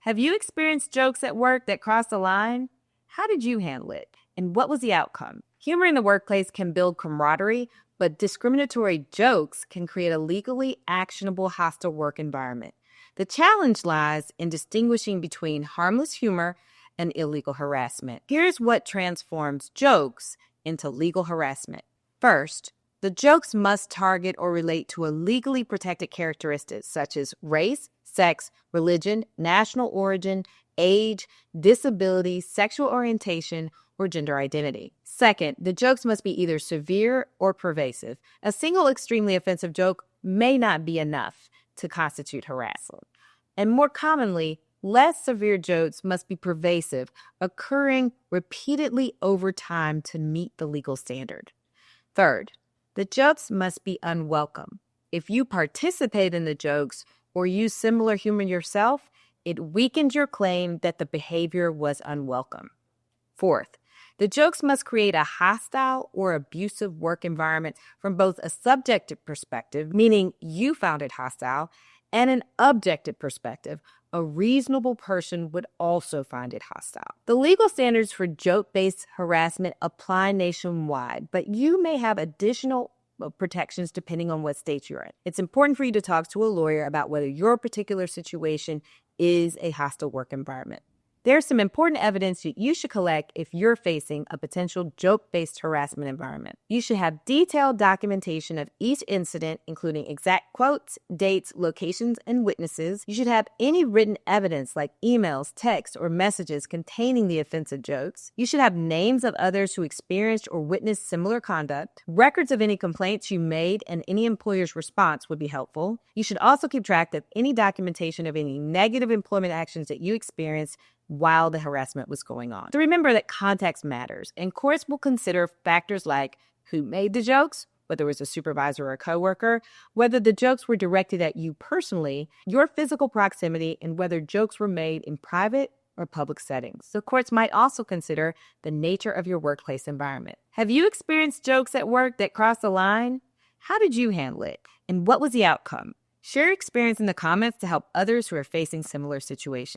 Have you experienced jokes at work that crossed the line? How did you handle it? And what was the outcome? Humor in the workplace can build camaraderie, but discriminatory jokes can create a legally actionable hostile work environment. The challenge lies in distinguishing between harmless humor and illegal harassment. Here's what transforms jokes into legal harassment. First, the jokes must target or relate to a legally protected characteristic such as race, sex, religion, national origin, age, disability, sexual orientation, or gender identity. Second, the jokes must be either severe or pervasive. A single extremely offensive joke may not be enough to constitute harassment. And more commonly, less severe jokes must be pervasive, occurring repeatedly over time to meet the legal standard. Third, the jokes must be unwelcome. If you participate in the jokes or use similar humor yourself, it weakens your claim that the behavior was unwelcome. Fourth, the jokes must create a hostile or abusive work environment from both a subjective perspective, meaning you found it hostile, and an objective perspective, a reasonable person would also find it hostile. The legal standards for joke-based harassment apply nationwide, but you may have additional protections depending on what state you're in. It's important for you to talk to a lawyer about whether your particular situation is a hostile work environment. There's some important evidence that you should collect if you're facing a potential joke-based harassment environment. You should have detailed documentation of each incident, including exact quotes, dates, locations, and witnesses. You should have any written evidence like emails, texts, or messages containing the offensive jokes. You should have names of others who experienced or witnessed similar conduct. Records of any complaints you made and any employer's response would be helpful. You should also keep track of any documentation of any negative employment actions that you experienced while the harassment was going on. So remember that context matters, and courts will consider factors like who made the jokes, whether it was a supervisor or a coworker, whether the jokes were directed at you personally, your physical proximity, and whether jokes were made in private or public settings. So courts might also consider the nature of your workplace environment. Have you experienced jokes at work that crossed the line? How did you handle it? And what was the outcome? Share your experience in the comments to help others who are facing similar situations.